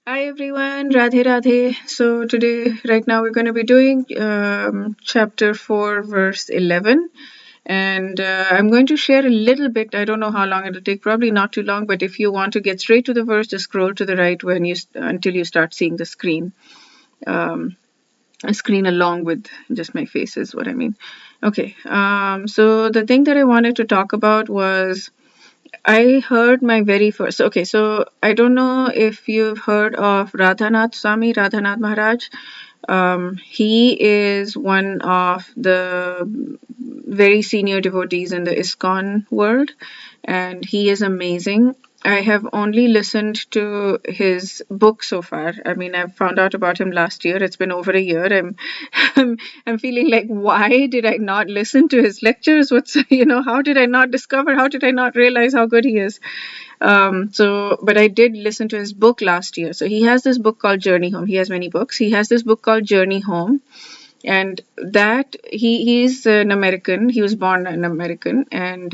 Hi everyone, Radhe Radhe. So today, right now, we're going to be doing chapter 4, verse 11. And I'm going to share a little bit. I don't know how long it'll take, probably not too long, but if you want to get straight to the verse, just scroll to the right until you start seeing the screen. A screen along with just my face is what I mean. Okay, so the thing that I wanted to talk about was I heard my very first. Okay, so I don't know if you've heard of Radhanath Swami, Radhanath Maharaj. He is one of the very senior devotees in the ISKCON world, and he is amazing. I have only listened to his book so far. I mean, I found out about him last year. It's been over a year. I'm, I'm feeling like, why did I not listen to his lectures? How did I not discover? How did I not realize how good he is? But I did listen to his book last year. So he has this book called Journey Home. He has many books. He has this book called Journey Home, and that he's an American. He was born an American, and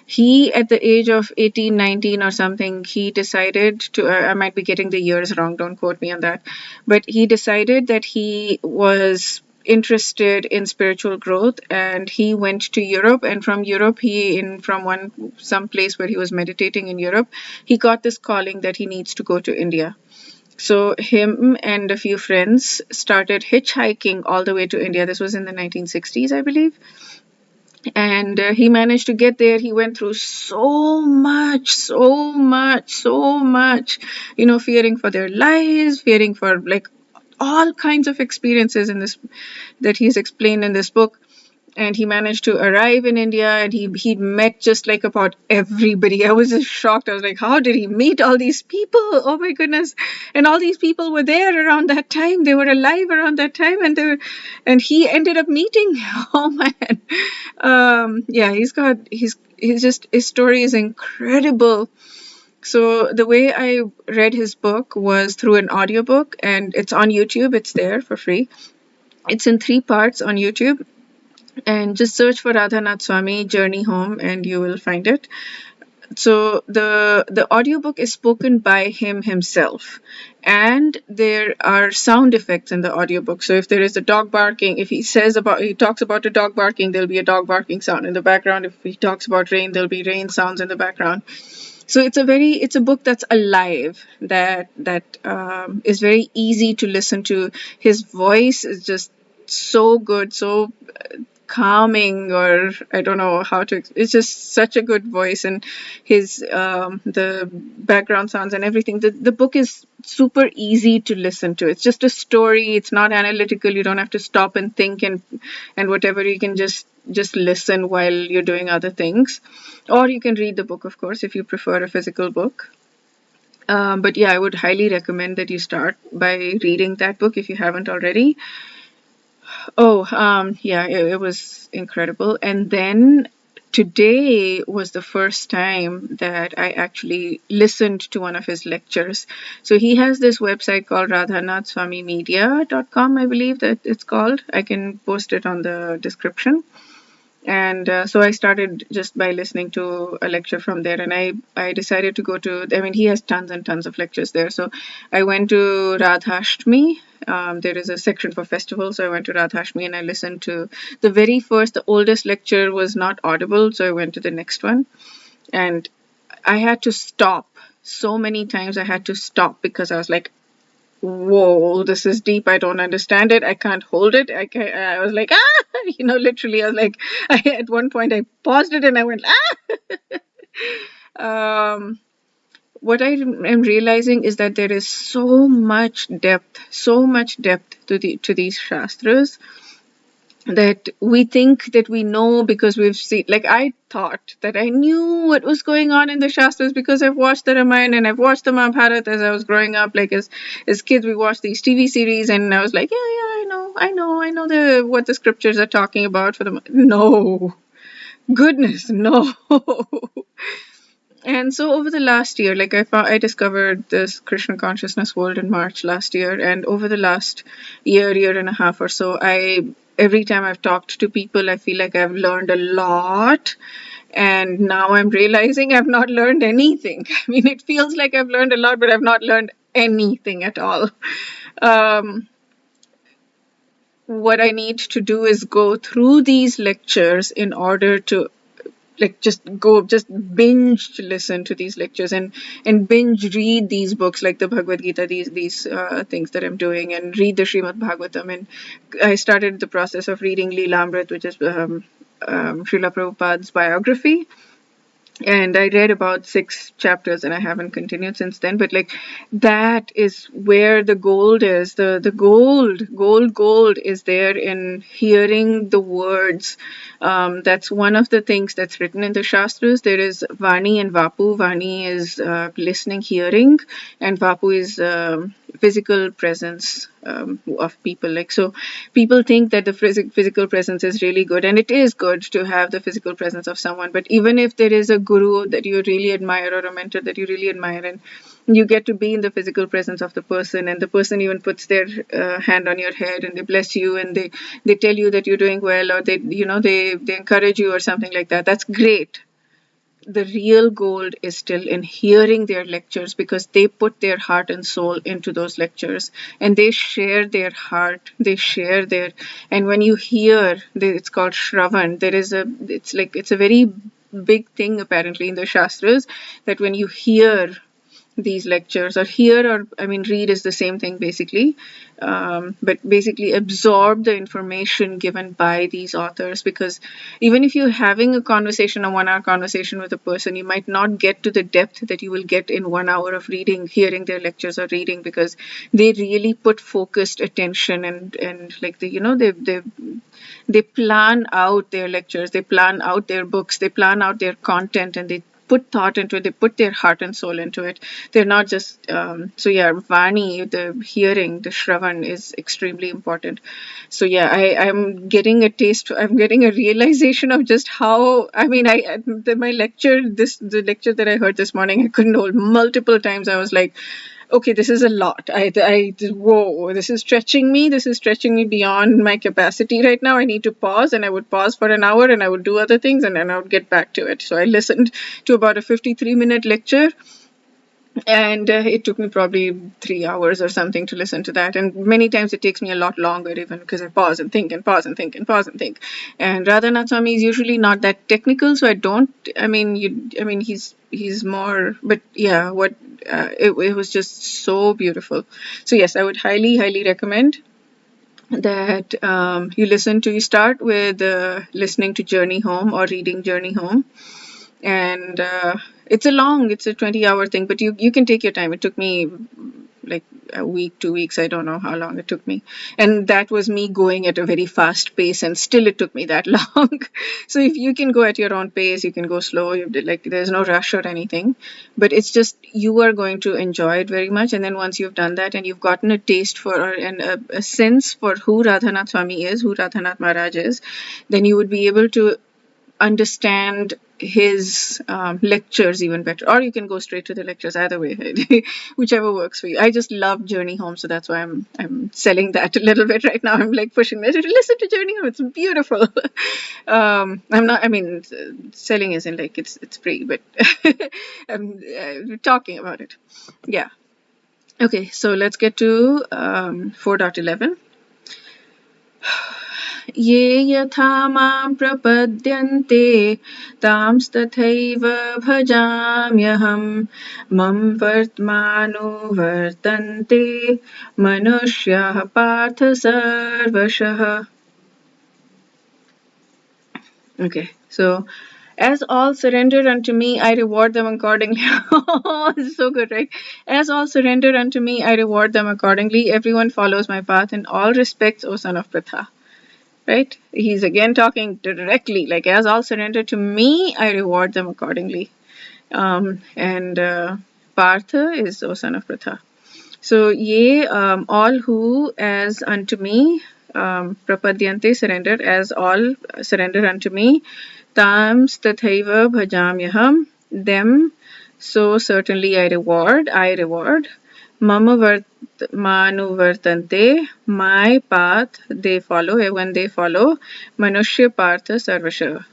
he, at the age of 18, 19 or something, he decided to, I might be getting the years wrong, don't quote me on that, but he decided that he was interested in spiritual growth, and he went to Europe. And from Europe, from some place where he was meditating in Europe, he got this calling that he needs to go to India. So him and a few friends started hitchhiking all the way to India. This was in the 1960s, I believe. And he managed to get there. He went through so much, fearing for their lives, fearing for like all kinds of experiences in this that he's explained in this book. And he managed to arrive in India, and he met just like about everybody. I was just shocked. I was like, how did he meet all these people? Oh my goodness. And all these people were there around that time. They were alive around that time, and he ended up meeting. Oh man. Yeah, his story is incredible. So the way I read his book was through an audiobook, and it's on YouTube. It's there for free. It's in 3 parts on YouTube, and just search for Radhanath Swami Journey Home and you will find it. So the audiobook is spoken by him himself, and there are sound effects in the audiobook. So if there is a dog barking, if he talks about a dog barking, there'll be a dog barking sound in the background. If he talks about rain, there'll be rain sounds in the background. So it's a book that's alive, that is very easy to listen to. His voice is just so good, so calming, or I don't know how to. It's just such a good voice, and his the background sounds and everything. The book is super easy to listen to. It's just a story. It's not analytical. You don't have to stop and think and whatever. You can just listen while you're doing other things, or you can read the book, of course, if you prefer a physical book. But yeah, I would highly recommend that you start by reading that book if you haven't already. Oh, yeah, it was incredible. And then today was the first time that I actually listened to one of his lectures. So he has this website called radhanathswamimedia.com, I believe that it's called. I can post it on the description. And so I started just by listening to a lecture from there, and I decided to go to, I mean, he has tons and tons of lectures there. So I went to Radhashtami. There is a section for festivals, so I went to Radhashtami and I listened to the oldest lecture was not audible, so I went to the next one. And I had to stop so many times. I had to stop because I was like, whoa, this is deep. I don't understand it. I can't hold it. I was like, literally, I was like, at one point I paused it and I went, Um, what I am realizing is that there is so much depth to these shastras, that we think that we know because we've seen. Like, I thought that I knew what was going on in the Shastras because I've watched the Ramayana and I've watched the Mahabharata as I was growing up. Like, as kids, we watched these TV series, and I was like, yeah, I know what the scriptures are talking about for the. No, goodness, no. And so over the last year, like I discovered this Krishna consciousness world in March last year, and over the last year and a half or so, every time I've talked to people, I feel like I've learned a lot. And now I'm realizing I've not learned anything. I mean, it feels like I've learned a lot, but I've not learned anything at all. Um, what I need to do is go through these lectures in order to just binge listen to these lectures and binge read these books like the Bhagavad Gita, these things that I'm doing, and read the Srimad Bhagavatam. And I started the process of reading Leelamrit, which is Srila Prabhupada's biography, and I read about 6 chapters and I haven't continued since then. But like, that is where the gold is. The gold is there in hearing the words. That's one of the things that's written in the Shastras. There is Vani and Vapu. Vani is listening, hearing, and Vapu is physical presence of people. Like, so people think that the physical presence is really good, and it is good to have the physical presence of someone. But even if there is a guru that you really admire or a mentor that you really admire, and you get to be in the physical presence of the person, and the person even puts their hand on your head and they bless you, and they tell you that you're doing well, or they encourage you or something like that, that's great. The real gold is still in hearing their lectures, because they put their heart and soul into those lectures, and they share their heart, they share their. And when you hear, it's called Shravan. It's a very big thing apparently in the Shastras, that when you hear these lectures, or hear, or I mean read is the same thing basically, but basically absorb the information given by these authors. Because even if you're having a conversation, a 1 hour conversation with a person, you might not get to the depth that you will get in 1 hour of reading, hearing their lectures or reading, because they really put focused attention, and like they plan out their lectures, they plan out their books, they plan out their content, and they put thought into it, they put their heart and soul into it. They're not just so yeah, Vani, the hearing, the Shravan is extremely important. So yeah, I'm getting a taste, I'm getting a realization of just how, I mean, my lecture, the lecture that I heard this morning, I couldn't hold. Multiple times I was like, okay, this is a lot. Whoa, this is stretching me. This is stretching me beyond my capacity right now. I need to pause, and I would pause for an hour, and I would do other things, and then I would get back to it. So I listened to about a 53-minute lecture, and it took me probably 3 hours or something to listen to that. And many times it takes me a lot longer, even because I pause and think and pause and think and pause and think. And Radhanath Swami is usually not that technical, so I don't. I mean, he's more. But yeah, it was just so beautiful. So yes, I would highly recommend that you start with listening to Journey Home or reading Journey Home. And it's a 20-hour thing, but you can take your time. It took me like a week, 2 weeks, I don't know how long it took me, and that was me going at a very fast pace, and still it took me that long. So if you can go at your own pace, you can go slow, there's no rush or anything, but it's just you are going to enjoy it very much. And then once you've done that and you've gotten a taste for, and a sense for who Radhanath Swami is, who Radhanath Maharaj is, then you would be able to understand his lectures even better, or you can go straight to the lectures, either way. Whichever works for you. I just love Journey Home, so that's why I'm selling that a little bit right now. I'm like pushing it. Listen to Journey Home, it's beautiful. I'm not, I mean, selling isn't like it's free, but I'm talking about it. Yeah. Okay, so let's get to 4.11. ये यथा मां प्रपद्यन्ते तांस्तथैव भजाम्यहम् मम वर्त्मानुवर्तन्ते मनुष्याः पार्थ सर्वशः. Okay, so as all surrender unto me, I reward them accordingly. Oh, it's so good, right? As all surrender unto me, I reward them accordingly. Everyone follows my path in all respects, O son of Pritha. Right? He's again talking directly, like, as all surrender to me, I reward them accordingly. And Partha is, O son of Pritha. So, ye, all who as unto me, prapadyante, surrender, as all surrender unto me, tams tathaiva bhajamyaham, them, so certainly I reward. Mama manuvartante, my path they follow, when they follow, manushya partha sarvasha,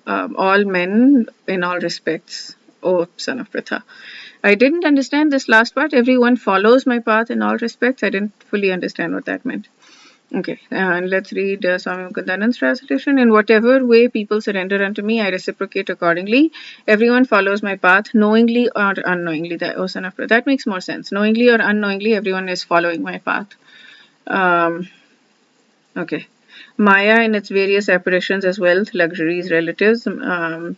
all men in all respects, O son of Pritha. I didn't understand this last part. Everyone follows my path in all respects. I didn't fully understand what that meant. Okay, and let's read Swami Mukundanand's translation. In whatever way people surrender unto me, I reciprocate accordingly. Everyone follows my path, knowingly or unknowingly. That makes more sense. Knowingly or unknowingly, everyone is following my path. Okay. Maya in its various apparitions as wealth, luxuries, relatives,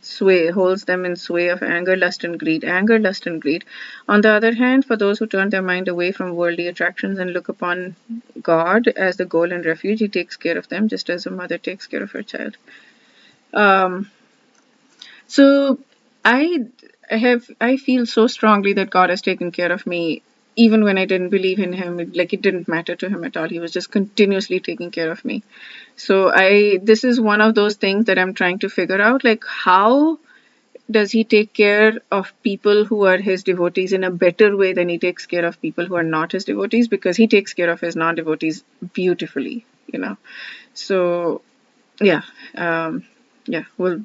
sway, holds them in sway of anger, lust, and greed. Anger, lust, and greed. On the other hand, for those who turn their mind away from worldly attractions and look upon God as the goal and refuge, He takes care of them just as a mother takes care of her child. Um, so I I feel so strongly that God has taken care of me even when I didn't believe in him. Like it didn't matter to him at all. He was just continuously taking care of me. So this is one of those things that I'm trying to figure out, like how does he take care of people who are his devotees in a better way than he takes care of people who are not his devotees, because he takes care of his non-devotees beautifully, So yeah, well,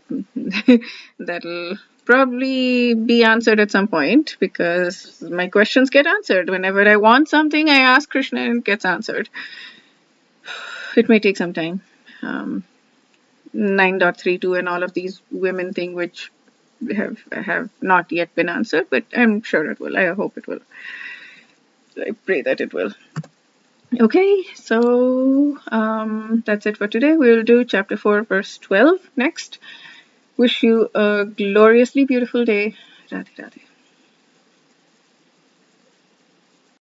that'll probably be answered at some point because my questions get answered. Whenever I want something, I ask Krishna and it gets answered. It may take some time. 9.32 and all of these women thing which have not yet been answered, but I'm sure it will. I hope it will. I pray that it will. Okay, so that's it for today. We'll do chapter 4, verse 12 next. Wish you a gloriously beautiful day. Radhe Radhe.